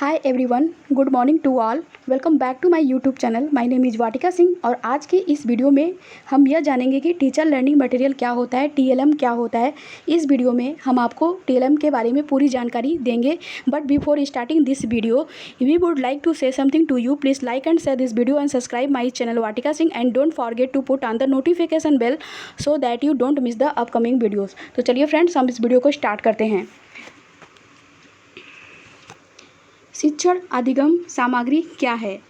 Hi everyone, good morning to all. Welcome back to my YouTube channel. My name is Vatika Singh और आज के इस video में हम यह जानेंगे कि टीचर लर्निंग मटेरियल क्या होता है, टीएलएम क्या होता है। इस वीडियो में हम आपको टीएलएम के बारे में पूरी जानकारी देंगे। But before starting this video we would like to say something to you. Please like and share this video and subscribe my channel Vatika Singh and don't forget to put on the notification bell so that you don't miss the upcoming videos. तो चलिए friends, हम इस video को start करते हैं। शिक्षण अधिगम सामग्री क्या है?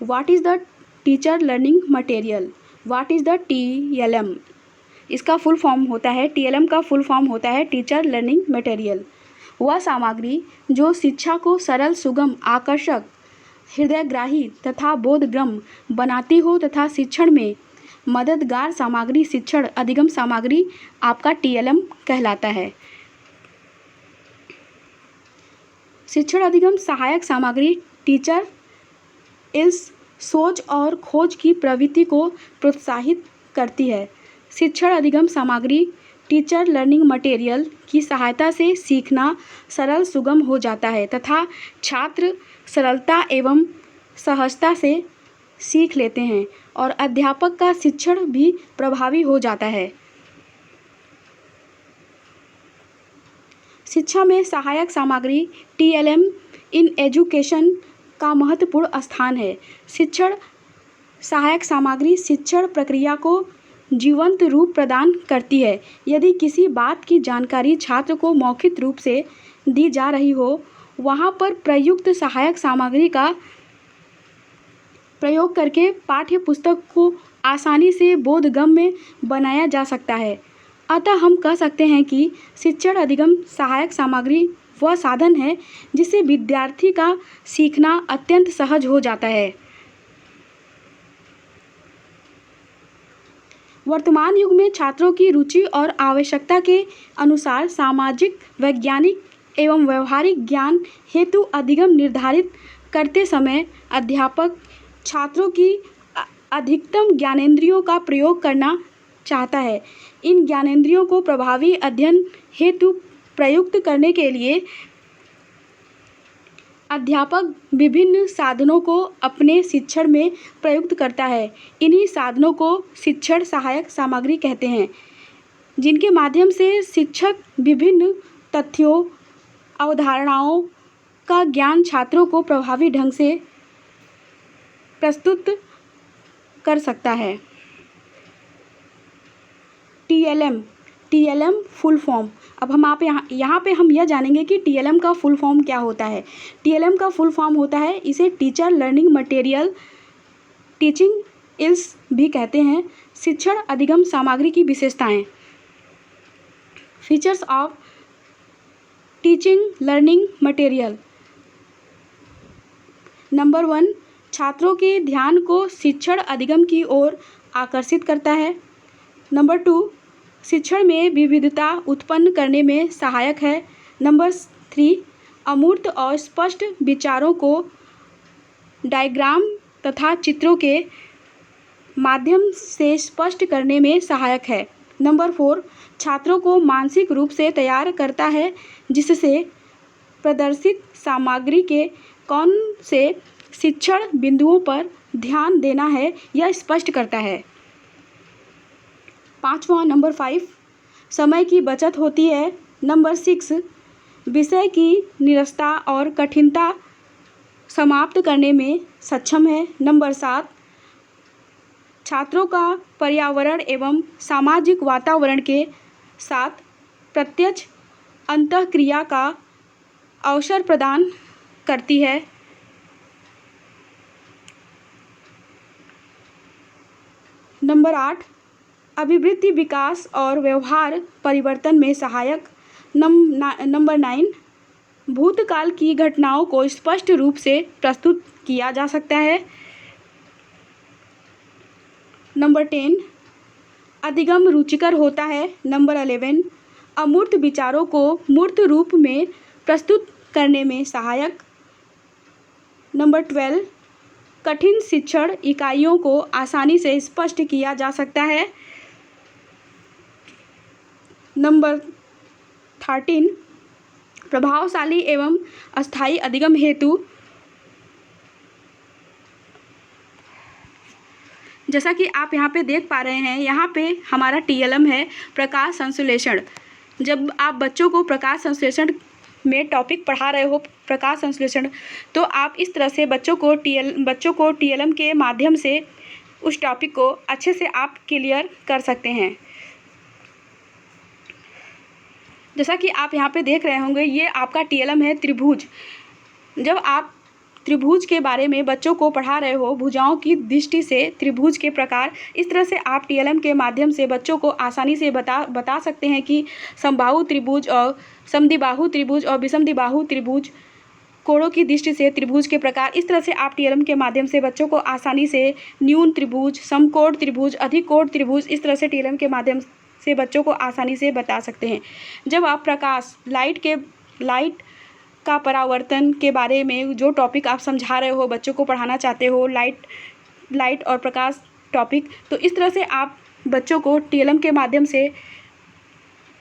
What is the teacher learning material? What is the TLM? इसका फुल फॉर्म होता है, टीएलएम का फुल फॉर्म होता है टीचर लर्निंग मटेरियल। वह सामग्री जो शिक्षा को सरल, सुगम, आकर्षक, हृदयग्राही तथा बोधगम्य बनाती हो तथा शिक्षण में मददगार सामग्री शिक्षण अधिगम सामग्री आपका टीएलएम कहलाता है। शिक्षण अधिगम सहायक सामग्री टीचर इस सोच और खोज की प्रवृत्ति को प्रोत्साहित करती है। शिक्षण अधिगम सामग्री टीचर लर्निंग मटेरियल की सहायता से सीखना सरल, सुगम हो जाता है तथा छात्र सरलता एवं सहजता से सीख लेते हैं और अध्यापक का शिक्षण भी प्रभावी हो जाता है। शिक्षा में सहायक सामग्री टीएलएम इन एजुकेशन का महत्वपूर्ण स्थान है। शिक्षण सहायक सामग्री शिक्षण प्रक्रिया को जीवंत रूप प्रदान करती है। यदि किसी बात की जानकारी छात्र को मौखिक रूप से दी जा रही हो, वहाँ पर प्रयुक्त सहायक सामग्री का प्रयोग करके पाठ्य पुस्तक को आसानी से बोधगम्य बनाया जा सकता है। अतः हम कह सकते हैं कि शिक्षण अधिगम सहायक सामग्री वह साधन है जिससे विद्यार्थी का सीखना अत्यंत सहज हो जाता है। वर्तमान युग में छात्रों की रुचि और आवश्यकता के अनुसार सामाजिक, वैज्ञानिक एवं व्यवहारिक ज्ञान हेतु अधिगम निर्धारित करते समय अध्यापक छात्रों की अधिकतम ज्ञानेंद्रियों का प्रयोग करना चाहता है। इन ज्ञानेंद्रियों को प्रभावी अध्ययन हेतु प्रयुक्त करने के लिए अध्यापक विभिन्न साधनों को अपने शिक्षण में प्रयुक्त करता है। इन्हीं साधनों को शिक्षण सहायक सामग्री कहते हैं, जिनके माध्यम से शिक्षक विभिन्न तथ्यों, अवधारणाओं का ज्ञान छात्रों को प्रभावी ढंग से प्रस्तुत कर सकता है। TLM full form. अब हम आप यहाँ पे हम यह जानेंगे कि टीएलएम का फुल फॉर्म क्या होता है। टीएलएम का फुल फॉर्म होता है, इसे teacher learning material teaching ills भी कहते हैं। शिक्षण अधिगम सामग्री की विशेषताएं। Features of teaching learning material. Number 1, छात्रों के ध्यान को शिक्षण अधिगम की ओर आकर्षित करता है। नंबर 2, शिक्षण में विविधता उत्पन्न करने में सहायक है। नंबर 3, अमूर्त और स्पष्ट विचारों को डायग्राम तथा चित्रों के माध्यम से स्पष्ट करने में सहायक है। नंबर 4, छात्रों को मानसिक रूप से तैयार करता है, जिससे प्रदर्शित सामग्री के कौन से शिक्षण बिंदुओं पर ध्यान देना है यह स्पष्ट करता है। 5वां नंबर 5, समय की बचत होती है। नंबर 6, विषय की निरस्ता और कठिनता समाप्त करने में सक्षम है। नंबर 7, छात्रों का पर्यावरण एवं सामाजिक वातावरण के साथ प्रत्यक्ष अंतःक्रिया का अवसर प्रदान करती है। नंबर 8, अभिवृत्ति, विकास और व्यवहार परिवर्तन में सहायक। नंबर 9, भूतकाल की घटनाओं को स्पष्ट रूप से प्रस्तुत किया जा सकता है। नंबर 10, अधिगम रुचिकर होता है। नंबर 11, अमूर्त विचारों को मूर्त रूप में प्रस्तुत करने में सहायक। नंबर 12, कठिन शिक्षण इकाइयों को आसानी से स्पष्ट किया जा सकता है। नंबर 13, प्रभावशाली एवं अस्थायी अधिगम हेतु जैसा कि आप यहाँ पे देख पा रहे हैं, यहाँ पे हमारा TLM है प्रकाश संश्लेषण। जब आप बच्चों को प्रकाश संश्लेषण में टॉपिक पढ़ा रहे हो, प्रकाश संश्लेषण, तो आप इस तरह से बच्चों को TLM के माध्यम से उस टॉपिक को अच्छे से आप क्लियर कर सकते हैं। जैसा कि आप यहाँ पे देख रहे होंगे, ये आपका TLM है त्रिभुज। जब आप त्रिभुज के बारे में बच्चों को पढ़ा रहे हो, भुजाओं की दृष्टि से त्रिभुज के प्रकार, इस तरह से आप TLM के माध्यम से बच्चों को आसानी से बता सकते हैं कि समबाहु त्रिभुज और समद्विबाहु त्रिभुज और विषमद्विबाहु त्रिभुज, कोणों की दृष्टि से त्रिभुज के प्रकार। इस तरह से आप TLM के माध्यम से बच्चों को आसानी से न्यून त्रिभुज, समकोण त्रिभुज, अधिक कोण त्रिभुज, इस तरह से TLM के माध्यम से बच्चों को आसानी से बता सकते हैं। जब आप प्रकाश, लाइट का परावर्तन के बारे में जो टॉपिक आप समझा रहे हो, बच्चों को पढ़ाना चाहते हो, लाइट और प्रकाश टॉपिक, तो इस तरह से आप बच्चों को TLM के माध्यम से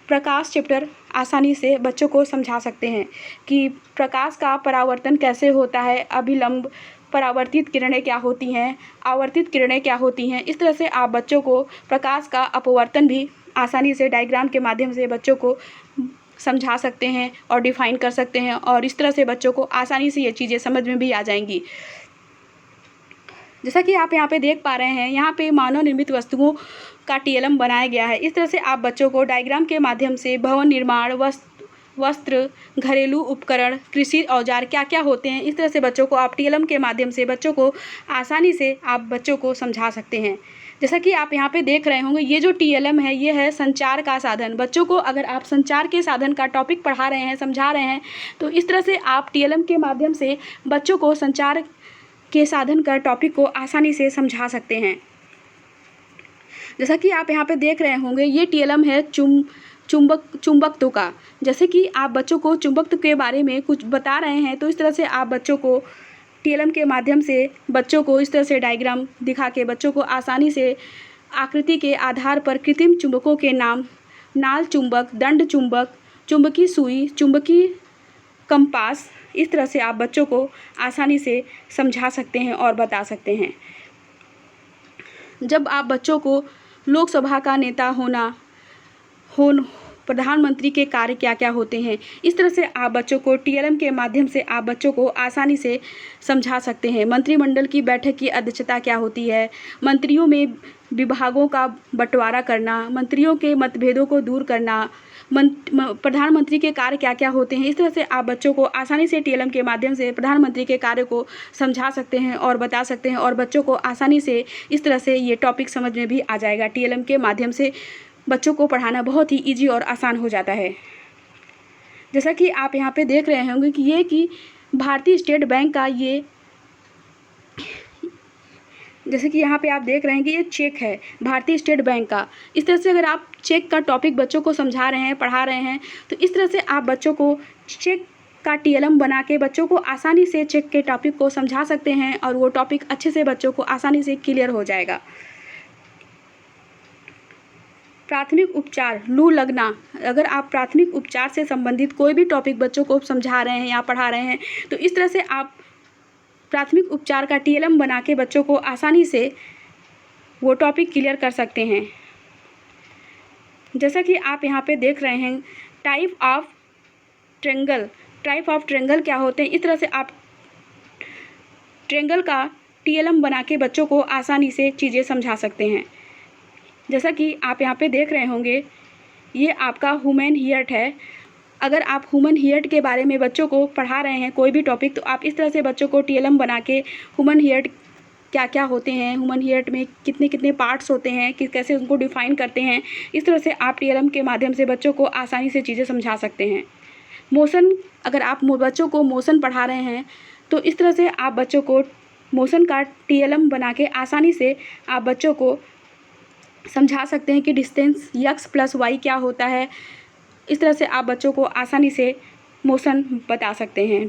प्रकाश चैप्टर आसानी से बच्चों को समझा सकते हैं कि प्रकाश का परावर्तन कैसे होता है, अभिलंब, परावर्तित किरणें क्या होती हैं, आवर्तित किरणें क्या होती हैं। इस तरह से आप बच्चों को प्रकाश का अपवर्तन भी आसानी से डायग्राम के माध्यम से बच्चों को समझा सकते हैं और डिफाइन कर सकते हैं, और इस तरह से बच्चों को आसानी से ये चीज़ें समझ में भी आ जाएंगी। जैसा कि आप यहाँ पे देख पा रहे हैं, यहाँ पे मानव निर्मित वस्तुओं का TLM बनाया गया है। इस तरह से आप बच्चों को डायग्राम के माध्यम से भवन निर्माण, वस्त्र, घरेलू उपकरण, कृषि औजार क्या क्या होते हैं, इस तरह से बच्चों को आप TLM के माध्यम से बच्चों को आसानी से आप बच्चों को समझा सकते हैं। जैसा कि आप यहाँ पे देख रहे होंगे, ये जो TLM है, ये है संचार का साधन। बच्चों को अगर आप संचार के साधन का टॉपिक पढ़ा रहे हैं, समझा रहे हैं, तो इस तरह से आप TLM के माध्यम से बच्चों को संचार के साधन का टॉपिक को आसानी से समझा सकते हैं। जैसा कि आप यहाँ पे देख रहे होंगे, ये TLM है चुंबकत्व का। जैसे कि आप बच्चों को चुंबकत्व के बारे में कुछ बता रहे हैं, तो इस तरह से आप बच्चों को TLM के माध्यम से बच्चों को इस तरह से डायग्राम दिखा के बच्चों को आसानी से आकृति के आधार पर कृत्रिम चुंबकों के नाम, नाल चुंबक, दंड चुंबक, चुंबकीय सुई, चुंबकीय कंपास, इस तरह से आप बच्चों को आसानी से समझा सकते हैं और बता सकते हैं। जब आप बच्चों को लोकसभा का नेता प्रधानमंत्री के कार्य क्या क्या होते हैं, इस तरह से आप बच्चों को TLM के माध्यम से आप बच्चों को आसानी से समझा सकते हैं। मंत्रिमंडल की बैठक की अध्यक्षता क्या होती है, मंत्रियों में विभागों का बंटवारा करना, मंत्रियों के मतभेदों को दूर करना, प्रधानमंत्री के कार्य क्या क्या होते हैं, इस तरह से आप बच्चों को आसानी से TLM के माध्यम से प्रधानमंत्री के कार्य को समझा सकते हैं और बता सकते हैं, और बच्चों को आसानी से इस तरह से ये टॉपिक समझ में भी आ जाएगा। TLM के माध्यम से बच्चों को पढ़ाना बहुत ही ईजी और आसान हो जाता है। जैसा कि आप यहाँ पे देख रहे होंगे कि भारतीय स्टेट बैंक का जैसे कि यहाँ पे आप देख रहे हैं कि ये चेक है भारतीय स्टेट बैंक का। इस तरह से अगर आप चेक का टॉपिक बच्चों को समझा रहे हैं, पढ़ा रहे हैं, तो इस तरह से आप बच्चों को चेक का TLM बना के बच्चों को आसानी से चेक के टॉपिक को समझा सकते हैं, और वो टॉपिक अच्छे से बच्चों को आसानी से क्लियर हो जाएगा। प्राथमिक उपचार, लू लगना, अगर आप प्राथमिक उपचार से संबंधित कोई भी टॉपिक बच्चों को समझा रहे हैं या पढ़ा रहे हैं, तो इस तरह से आप प्राथमिक उपचार का TLM बना के बच्चों को आसानी से वो टॉपिक क्लियर कर सकते हैं। जैसा कि आप यहाँ पे देख रहे हैं, टाइप ऑफ ट्रेंगल क्या होते हैं, इस तरह से आप ट्रेंगल का TLM बना के बच्चों को आसानी से चीज़ें समझा सकते हैं। जैसा कि आप यहाँ पे देख रहे होंगे, ये आपका ह्यूमन हियर्ट है। अगर आप ह्यूमन हियर्ट के बारे में बच्चों को पढ़ा रहे हैं कोई भी टॉपिक, तो आप इस तरह से बच्चों को TLM बना के ह्यूमन हियर्ट क्या क्या होते हैं, ह्यूमन हियर्ट में कितने कितने पार्ट्स होते हैं, कि कैसे उनको डिफ़ाइन करते हैं, इस तरह से आप TLM के माध्यम से बच्चों को आसानी से चीज़ें समझा सकते हैं। मोशन, अगर आप बच्चों को मोशन पढ़ा रहे हैं, तो इस तरह से आप बच्चों को मोशन का TLM बना के आसानी से आप बच्चों को समझा सकते हैं कि डिस्टेंस x + y क्या होता है। इस तरह से आप बच्चों को आसानी से मोशन बता सकते हैं।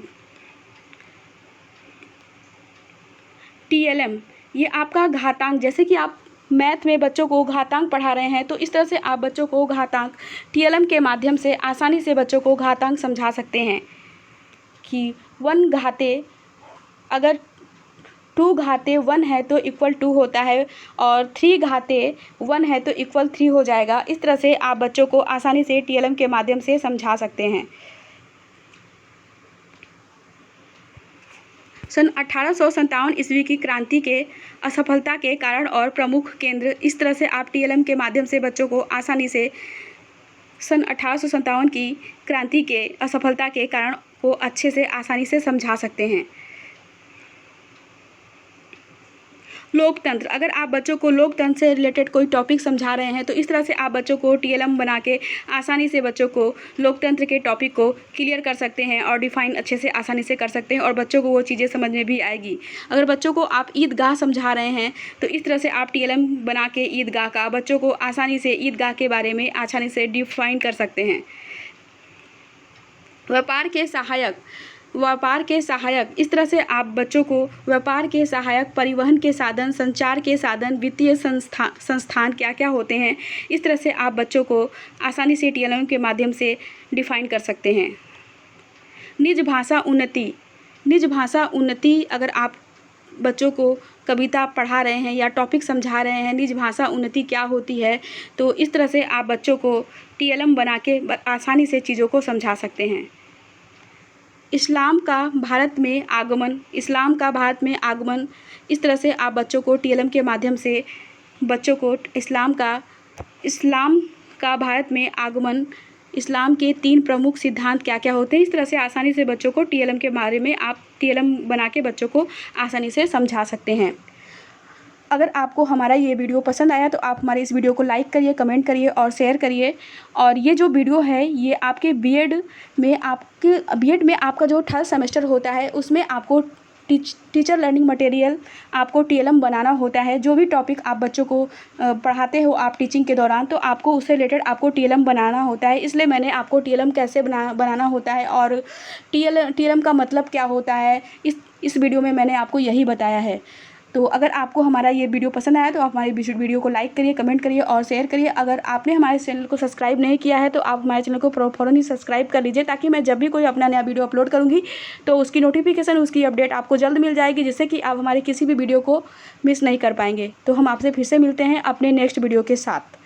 TLM, ये आपका घातांक, जैसे कि आप मैथ में बच्चों को घातांक पढ़ा रहे हैं, तो इस तरह से आप बच्चों को घातांक TLM के माध्यम से आसानी से बच्चों को घातांक समझा सकते हैं कि 1 घाते, अगर 2 घाते 1 है तो इक्वल 2 होता है और 3 घाते 1 है तो इक्वल 3 हो जाएगा। इस तरह से आप बच्चों को आसानी से टीएलएम के माध्यम से समझा सकते हैं। सन 1857 ईस्वी की क्रांति के असफलता के कारण और प्रमुख केंद्र, इस तरह से आप टीएलएम के माध्यम से बच्चों को आसानी से सन 1857 की क्रांति के असफलता के कारण को अच्छे से आसानी से समझा सकते हैं। लोकतंत्र, अगर आप बच्चों को लोकतंत्र से रिलेटेड कोई टॉपिक समझा रहे हैं तो इस तरह से आप बच्चों को टीएलएम बना के आसानी से बच्चों को लोकतंत्र के टॉपिक को क्लियर कर सकते हैं और डिफाइन अच्छे से आसानी से कर सकते हैं और बच्चों को वो चीज़ें समझ में भी आएगी। अगर बच्चों को आप ईदगाह समझा रहे हैं तो इस तरह से आप टीएलएम बना के ईदगाह का बच्चों को आसानी से ईदगाह के बारे में आसानी से डिफाइन कर सकते हैं। व्यापार के सहायक, इस तरह से आप बच्चों को व्यापार के सहायक, परिवहन के साधन, संचार के साधन, वित्तीय संस्थान क्या क्या होते हैं, इस तरह से आप बच्चों को आसानी से टीएलएम के माध्यम से डिफाइन कर सकते हैं। निज भाषा उन्नति, अगर आप बच्चों को कविता पढ़ा रहे हैं या टॉपिक समझा रहे हैं, निज भाषा उन्नति क्या होती है, तो इस तरह से आप बच्चों को टीएलएम बना के आसानी से चीज़ों को समझा सकते हैं। इस्लाम का भारत में आगमन, इस तरह से आप बच्चों को टीएलएम के माध्यम से बच्चों को इस्लाम का भारत में आगमन, इस्लाम के 3 प्रमुख सिद्धांत क्या क्या होते हैं, इस तरह से आसानी से बच्चों को टीएलएम के बारे में आप टीएलएम बना के बच्चों को आसानी से समझा सकते हैं। अगर आपको हमारा ये वीडियो पसंद आया तो आप हमारे इस वीडियो को लाइक करिए, कमेंट करिए और शेयर करिए। और ये जो वीडियो है ये आपके बीएड में आपका जो 3rd सेमेस्टर होता है उसमें आपको टीचर लर्निंग मटेरियल आपको टीएलएम बनाना होता है। जो भी टॉपिक आप बच्चों को पढ़ाते हो आप टीचिंग के दौरान, तो आपको उससे रिलेटेड आपको टीएलएम बनाना होता है। इसलिए मैंने आपको टीएलएम कैसे बनाना होता है और टीएलएम का मतलब क्या होता है, इस वीडियो में मैंने आपको यही बताया है। तो अगर आपको हमारा ये वीडियो पसंद आया तो आप हमारे वीडियो को लाइक करिए, कमेंट करिए और शेयर करिए। अगर आपने हमारे चैनल को सब्सक्राइब नहीं किया है तो आप हमारे चैनल को फ़ौरन ही सब्सक्राइब कर लीजिए, ताकि मैं जब भी कोई अपना नया वीडियो अपलोड करूँगी तो उसकी नोटिफिकेशन, उसकी अपडेट आपको जल्द मिल जाएगी, जिससे कि आप हमारे किसी भी वीडियो को मिस नहीं कर पाएंगे। तो हम आपसे फिर से मिलते हैं अपने नेक्स्ट वीडियो के साथ।